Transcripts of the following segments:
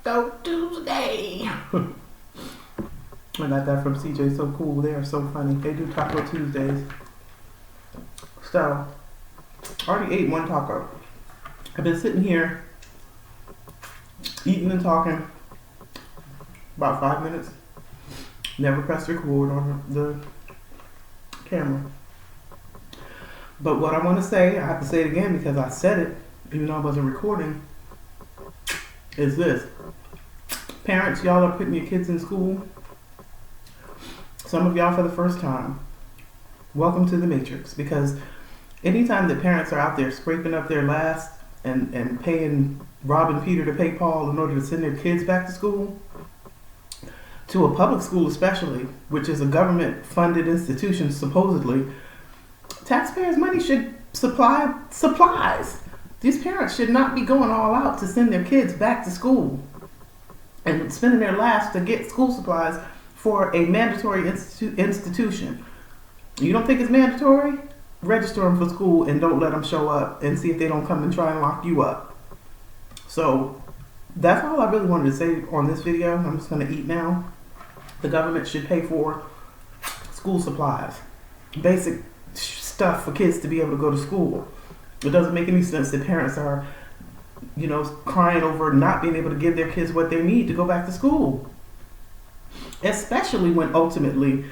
Taco Tuesday. I got that from CJ So Cool. They are so funny. They do Taco Tuesdays. So, I already ate one taco. I've been sitting here eating and talking about 5 minutes. Never pressed record on the camera. But what I want to say, I have to say it again because I said it, even though I wasn't recording, is this. Parents, y'all are putting your kids in school. Some of y'all for the first time. Welcome to the Matrix, because anytime that parents are out there scraping up their last and paying, robbing Peter to pay Paul in order to send their kids back to school, to a public school especially, which is a government-funded institution supposedly, taxpayers' money should supply supplies. These parents should not be going all out to send their kids back to school and spending their last to get school supplies for a mandatory institution. You don't think it's mandatory? Register them for school and don't let them show up and see if they don't come and try and lock you up. So that's all I really wanted to say on this video. I'm just going to eat now. The government should pay for school supplies, basic stuff for kids to be able to go to school. It doesn't make any sense that parents are, crying over not being able to give their kids what they need to go back to school. Especially when ultimately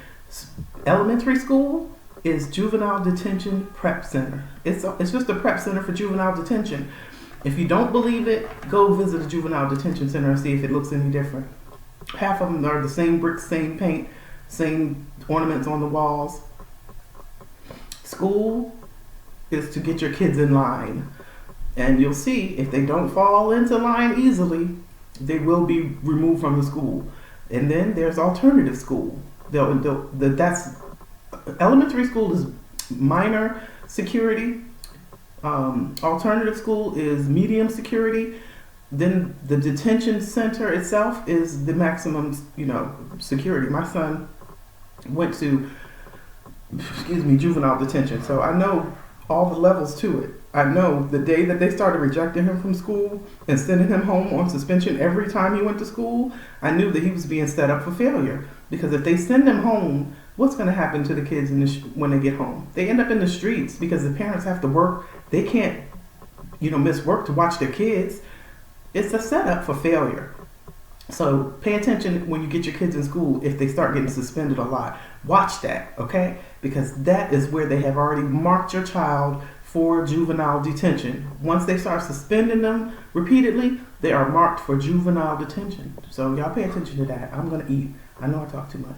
elementary school is juvenile detention prep center. It's just a prep center for juvenile detention. If you don't believe it, go visit a juvenile detention center and see if it looks any different. Half of them are the same bricks, same paint, same ornaments on the walls. School is to get your kids in line. And you'll see if they don't fall into line easily, they will be removed from the school. And then there's alternative school. That's elementary school is minor security. Alternative school is medium security. Then the detention center itself is the maximum, security. My son went to, juvenile detention. So I know all the levels to it. I know the day that they started rejecting him from school and sending him home on suspension every time he went to school, I knew that he was being set up for failure. Because if they send him home, what's going to happen to the kids when they get home? They end up in the streets because the parents have to work. They can't, miss work to watch their kids. It's a setup for failure. So pay attention when you get your kids in school if they start getting suspended a lot. Watch that, okay? Because that is where they have already marked your child for juvenile detention. Once they start suspending them repeatedly, they are marked for juvenile detention. So y'all pay attention to that. I'm going to eat. I know I talk too much.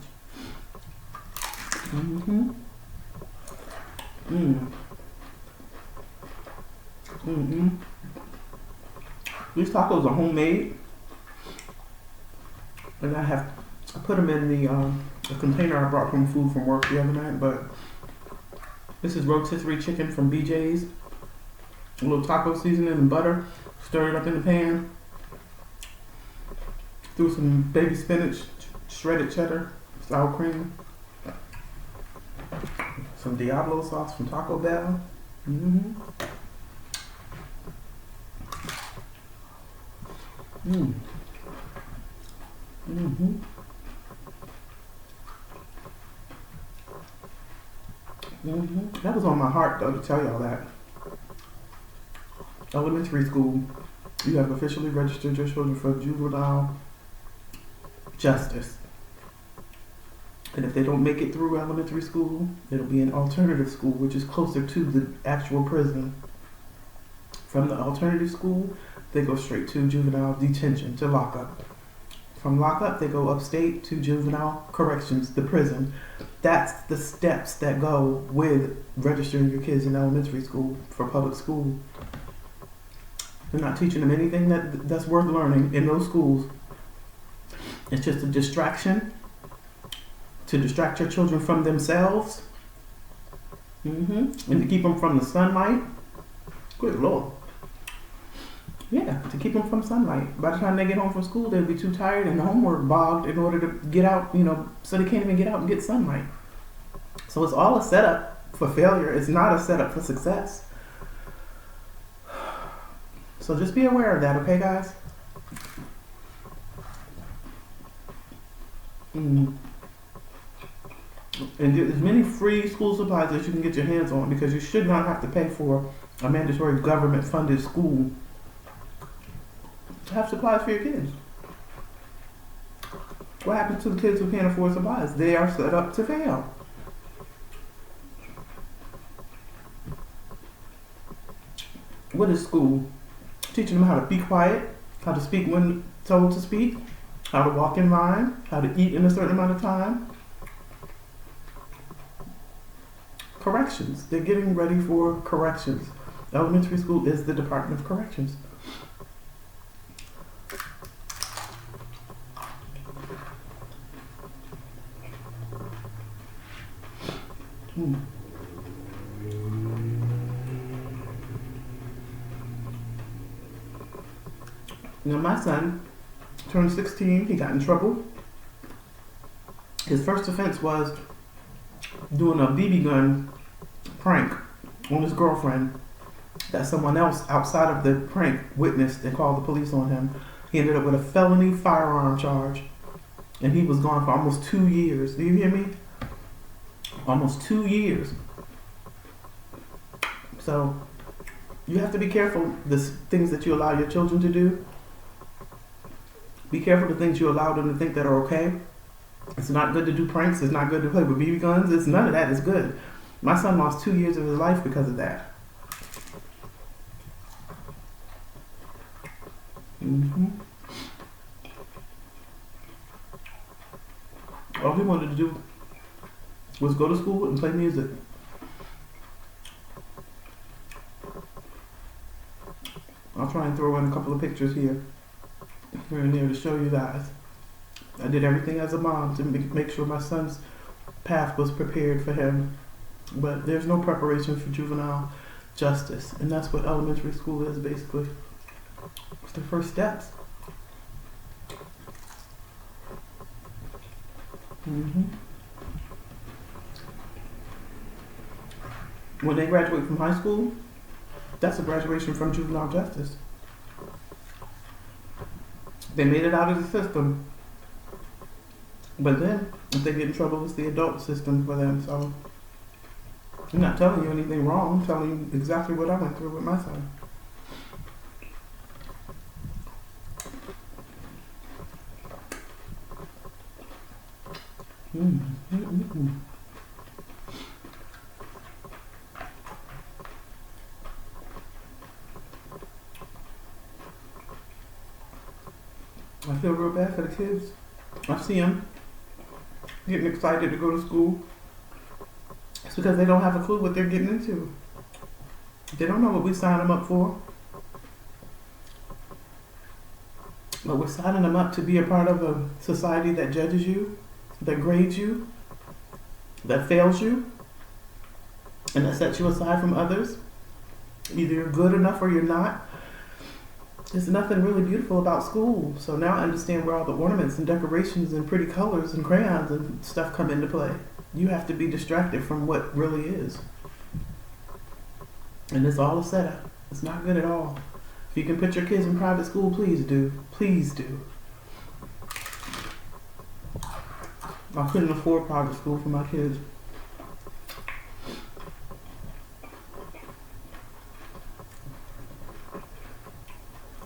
These tacos are homemade. And I put them in the container I brought from food from work the other night, but this is rotisserie chicken from BJ's. A little taco seasoning and butter. Stir it up in the pan. Threw some baby spinach, shredded cheddar, sour cream. Some Diablo sauce from Taco Bell. That was on my heart though to tell y'all that. Elementary school, you have officially registered your children for juvenile justice. And if they don't make it through elementary school, it'll be an alternative school, which is closer to the actual prison. From the alternative school, they go straight to juvenile detention, to lockup. From lockup, they go upstate to juvenile corrections, the prison. That's the steps that go with registering your kids in elementary school for public school. They're not teaching them anything that's worth learning in those schools. It's just a distraction to distract your children from themselves. And to keep them from the sunlight. Good Lord. Yeah, to keep them from sunlight. By the time they get home from school, they'll be too tired and homework bogged in order to get out, so they can't even get out and get sunlight. So it's all a setup for failure. It's not a setup for success. So just be aware of that, okay, guys? Mm. And get as many free school supplies as you can get your hands on, because you should not have to pay for a mandatory government funded school to have supplies for your kids. What happens to the kids who can't afford supplies? They are set up to fail. What is school? Teaching them how to be quiet, how to speak when told to speak, how to walk in line, how to eat in a certain amount of time. Corrections. They're getting ready for corrections. Elementary school is the Department of Corrections. Now my son turned 16. He got in trouble. His first offense was doing a BB gun prank on his girlfriend that someone else outside of the prank witnessed and called the police on him. He ended up with a felony firearm charge, and he was gone for almost 2 years. Do you hear me? Almost 2 years. So you have to be careful the things that you allow your children to do. Be careful the things you allow them to think that are okay. It's not good to do pranks. It's not good to play with BB guns. It's none of that is good. My son lost 2 years of his life because of that. All he wanted to do was go to school and play music. I'll try and throw in a couple of pictures here and there to show you guys. I did everything as a mom to make sure my son's path was prepared for him. But there's no preparation for juvenile justice. And that's what elementary school is, basically. It's the first steps. When they graduate from high school, that's a graduation from juvenile justice. They made it out of the system. But then, if they get in trouble, it's the adult system for them. So, I'm not telling you anything wrong. I'm telling you exactly what I went through with my son. I feel real bad for the kids. I see them getting excited to go to school. It's because they don't have a clue what they're getting into. They don't know what we sign them up for. But we're signing them up to be a part of a society that judges you, that grades you, that fails you, and that sets you aside from others. Either you're good enough or you're not. There's nothing really beautiful about school. So now I understand where all the ornaments and decorations and pretty colors and crayons and stuff come into play. You have to be distracted from what really is. And it's all a setup. It's not good at all. If you can put your kids in private school, please do. Please do. I couldn't afford private school for my kids.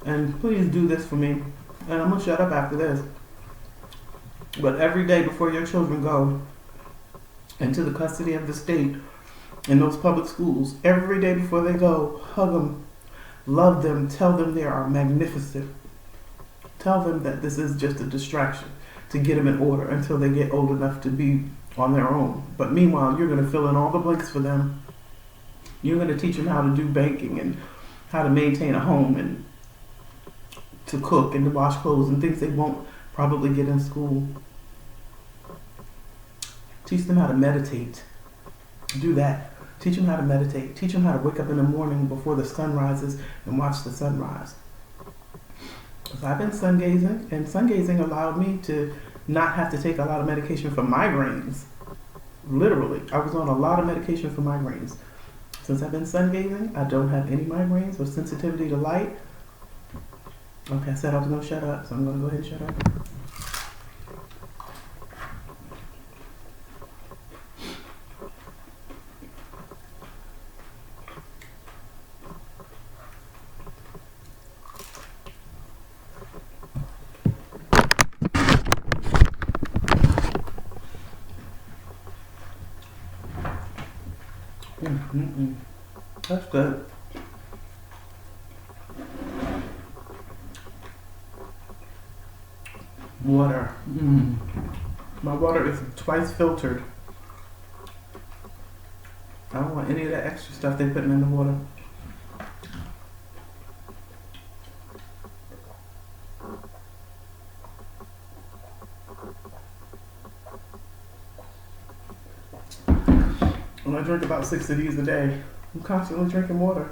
And please do this for me. And I'm going to shut up after this. But every day before your children go into the custody of the state in those public schools, every day before they go, hug them, love them, tell them they are magnificent. Tell them that this is just a distraction to get them in order until they get old enough to be on their own. But meanwhile, you're going to fill in all the blanks for them. You're going to teach them how to do banking and how to maintain a home and to cook and to wash clothes and things they won't probably get in school. Teach them how to meditate. Do that. Teach them how to meditate. Teach them how to wake up in the morning before the sun rises and watch the sunrise. Because I've been sun gazing, and sun gazing allowed me to not have to take a lot of medication for migraines. Literally, I was on a lot of medication for migraines. Since I've been sun gazing, I don't have any migraines or sensitivity to light. Okay, I said I was going to shut up, so I'm going to go ahead and shut up. Mm-mm. That's good. Water. My water is twice filtered. I don't want any of that extra stuff they putting in the water. And I drink about 6 of these a day. I'm constantly drinking water.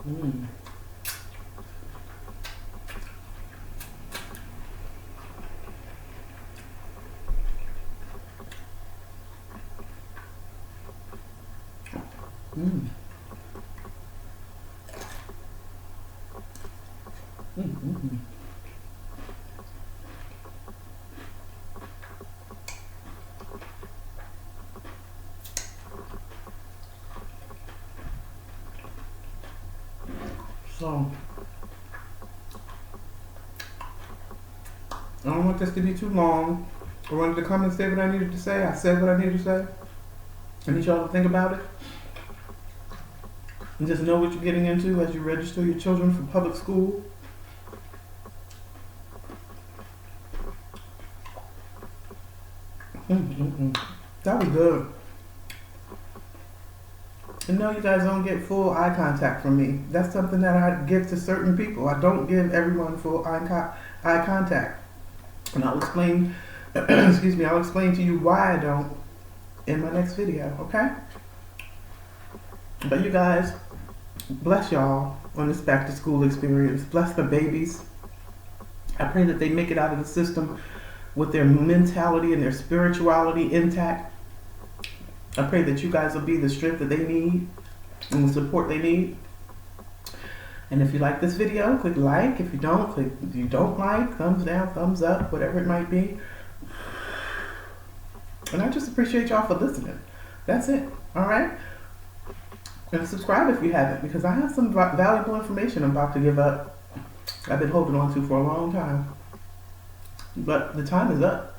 Mm. Mm. Mm. So, I don't want this to be too long. I wanted to come and say what I needed to say. I said what I needed to say. I need y'all to think about it. And just know what you're getting into as you register your children for public school. That was good. And no, you guys don't get full eye contact from me. That's something that I give to certain people. I don't give everyone full eye contact. And I'll explain, excuse me, I'll explain to you why I don't in my next video, okay? But you guys, bless y'all on this back to school experience. Bless the babies. I pray that they make it out of the system with their mentality and their spirituality intact. I pray that you guys will be the strength that they need and the support they need. And if you like this video, click like. If you don't, click if you don't like, thumbs down, thumbs up, whatever it might be. And I just appreciate y'all for listening. That's it. All right? And subscribe if you haven't, because I have some valuable information I'm about to give up. I've been holding on to for a long time. But the time is up.